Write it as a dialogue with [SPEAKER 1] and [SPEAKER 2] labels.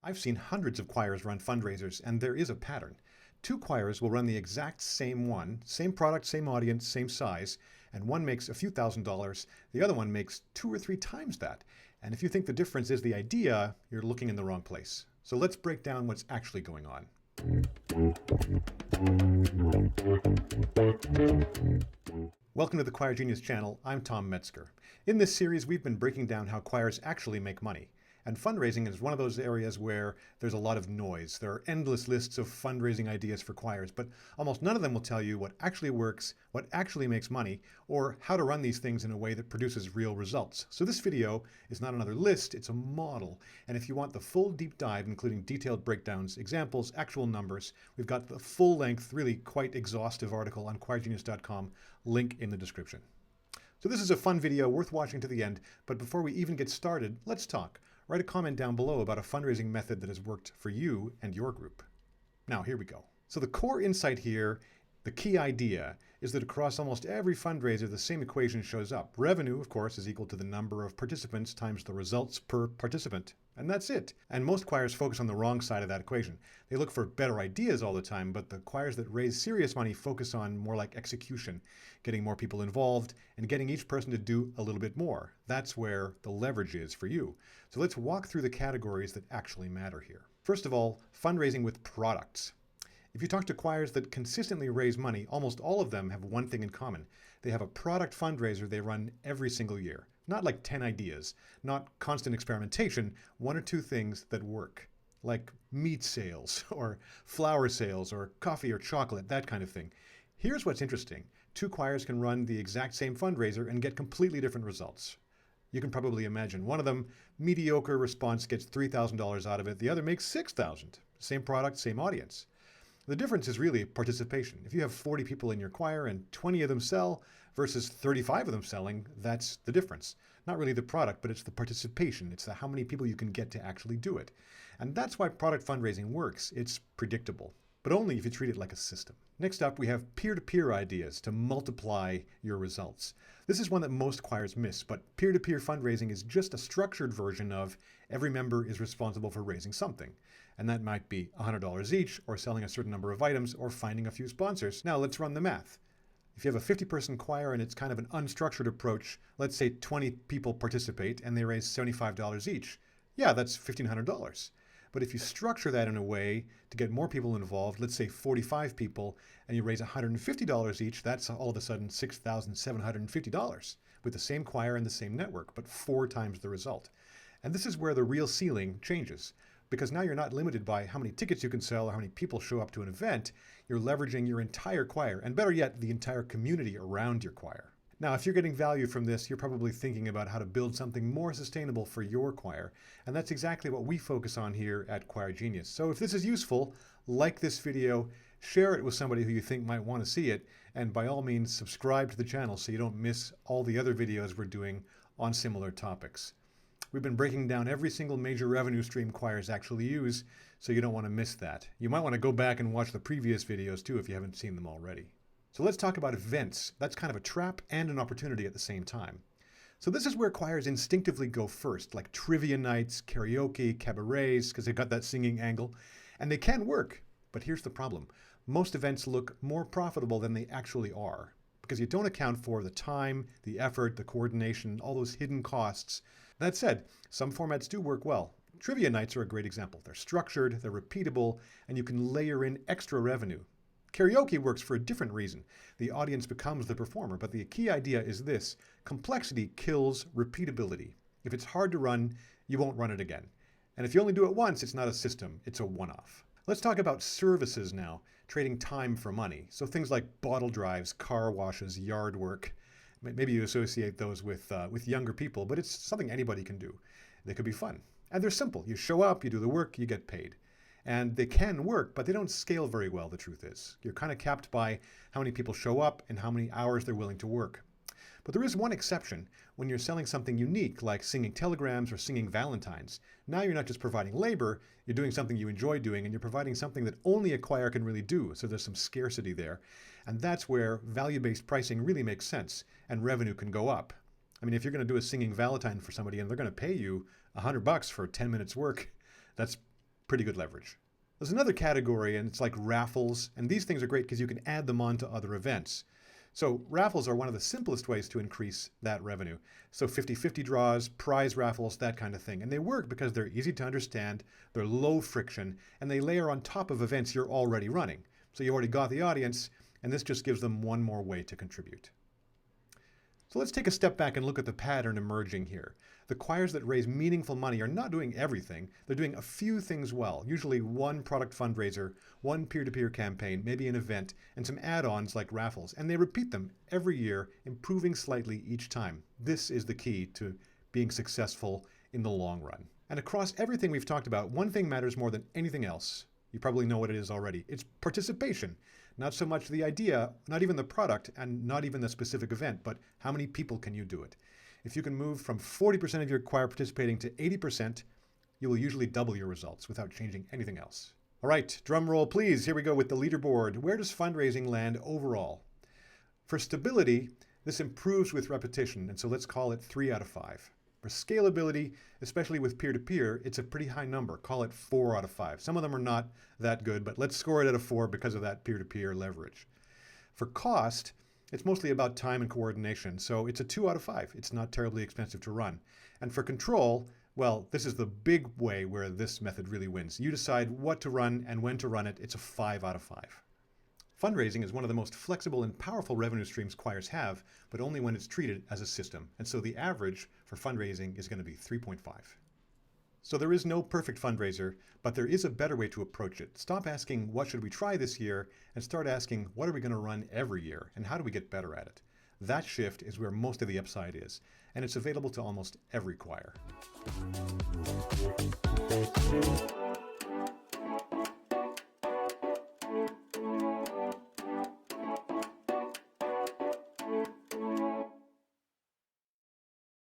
[SPEAKER 1] I've seen hundreds of choirs run fundraisers, and there is a pattern. Two choirs will run the exact same one, same product, same audience, same size, and one makes a few $1,000s, the other one makes 2 or 3 times that. And if you think the difference is the idea, you're looking in the wrong place. So let's break down what's actually going on. Welcome to the Choir Genius channel. I'm Tom Metzger. In this series, we've been breaking down how choirs actually make money. And fundraising is one of those areas where there's a lot of noise. There are endless lists of fundraising ideas for choirs, but almost none of them will tell you what actually works, what actually makes money, or how to run these things in a way that produces real results. So this video is not another list, it's a model. And if you want the full deep dive, including detailed breakdowns, examples, actual numbers, we've got the full-length, really quite exhaustive article on choirgenius.com, link in the description. So this is a fun video worth watching to the end, but before we even get started, let's talk. Write a comment down below about a fundraising method that has worked for you and your group. Now, here we go. So the core insight here, the key idea, is that across almost every fundraiser, the same equation shows up. Revenue, of course, is equal to the number of participants times the results per participant. And that's it. And most choirs focus on the wrong side of that equation. They look for better ideas all the time, but the choirs that raise serious money focus on more like execution, getting more people involved, and getting each person to do a little bit more. That's where the leverage is for you. So let's walk through the categories that actually matter here. First of all, fundraising with products. If you talk to choirs that consistently raise money, almost all of them have one thing in common. They have a product fundraiser they run every single year. Not like 10 ideas, not constant experimentation, 1 or 2 things that work. Like meat sales, or flower sales, or coffee or chocolate, that kind of thing. Here's what's interesting. 2 choirs can run the exact same fundraiser and get completely different results. You can probably imagine one of them, mediocre response, gets $3,000 out of it. The other makes $6,000. Same product, same audience. The difference is really participation. If you have 40 people in your choir and 20 of them sell versus 35 of them selling, that's the difference. Not really the product, but it's the participation. It's the how many people you can get to actually do it. And that's why product fundraising works. It's predictable, but only if you treat it like a system. Next up, we have peer-to-peer ideas to multiply your results. This is one that most choirs miss, but peer-to-peer fundraising is just a structured version of every member is responsible for raising something. And that might be $100 each, or selling a certain number of items, or finding a few sponsors. Now let's run the math. If you have a 50-person choir and it's kind of an unstructured approach, let's say 20 people participate and they raise $75 each. Yeah, that's $1,500. But if you structure that in a way to get more people involved, let's say 45 people, and you raise $150 each, that's all of a sudden $6,750 with the same choir and the same network, but 4 times the result. And this is where the real ceiling changes, because now you're not limited by how many tickets you can sell or how many people show up to an event. You're leveraging your entire choir, and better yet, the entire community around your choir. Now, if you're getting value from this, you're probably thinking about how to build something more sustainable for your choir. And that's exactly what we focus on here at Choir Genius. So if this is useful, like this video, share it with somebody who you think might want to see it, and by all means, subscribe to the channel so you don't miss all the other videos we're doing on similar topics. We've been breaking down every single major revenue stream choirs actually use, so you don't want to miss that. You might want to go back and watch the previous videos too if you haven't seen them already. So let's talk about events. That's kind of a trap and an opportunity at the same time. So this is where choirs instinctively go first, like trivia nights, karaoke, cabarets, because they've got that singing angle. And they can work, but here's the problem. Most events look more profitable than they actually are, because you don't account for the time, the effort, the coordination, all those hidden costs. That said, some formats do work well. Trivia nights are a great example. They're structured, they're repeatable, and you can layer in extra revenue. Karaoke works for a different reason. The audience becomes the performer, but the key idea is this: complexity kills repeatability. If it's hard to run, you won't run it again. And if you only do it once, it's not a system, it's a one-off. Let's talk about services now, trading time for money. So things like bottle drives, car washes, yard work. Maybe you associate those with younger people, but it's something anybody can do. They could be fun. And they're simple. You show up, you do the work, you get paid. And they can work, but they don't scale very well, the truth is. You're kind of capped by how many people show up and how many hours they're willing to work. But there is one exception. When you're selling something unique, like singing telegrams or singing valentines, now you're not just providing labor, you're doing something you enjoy doing, and you're providing something that only a choir can really do, so there's some scarcity there. And that's where value-based pricing really makes sense, and revenue can go up. I mean, if you're going to do a singing valentine for somebody and they're going to pay you $100 for 10 minutes work, that's pretty good leverage. There's another category, and it's like raffles, and these things are great because you can add them on to other events. So raffles are one of the simplest ways to increase that revenue. So 50-50 draws, prize raffles, that kind of thing. And they work because they're easy to understand, they're low friction, and they layer on top of events you're already running. So you already got the audience, and this just gives them one more way to contribute. So let's take a step back and look at the pattern emerging here. The choirs that raise meaningful money are not doing everything. They're doing a few things well, usually one product fundraiser, one peer-to-peer campaign, maybe an event, and some add-ons like raffles. And they repeat them every year, improving slightly each time. This is the key to being successful in the long run. And across everything we've talked about, one thing matters more than anything else. You probably know what it is already. It's participation. Not so much the idea, not even the product, and not even the specific event, but how many people can you do it? If you can move from 40% of your choir participating to 80%, you will usually double your results without changing anything else. All right, drum roll please. Here we go with the leaderboard. Where does fundraising land overall? For stability, this improves with repetition, and so let's call it 3 out of 5. For scalability, especially with peer-to-peer, it's a pretty high number. Call it 4 out of 5. Some of them are not that good, but let's score it at a 4 because of that peer-to-peer leverage. For cost, it's mostly about time and coordination, so it's a 2 out of 5. It's not terribly expensive to run. And for control, well, this is the big way where this method really wins. You decide what to run and when to run it. It's a 5 out of 5. Fundraising is one of the most flexible and powerful revenue streams choirs have, but only when it's treated as a system. And so the average for fundraising is going to be 3.5. So there is no perfect fundraiser, but there is a better way to approach it. Stop asking, what should we try this year? And start asking, what are we going to run every year? And how do we get better at it? That shift is where most of the upside is. And it's available to almost every choir.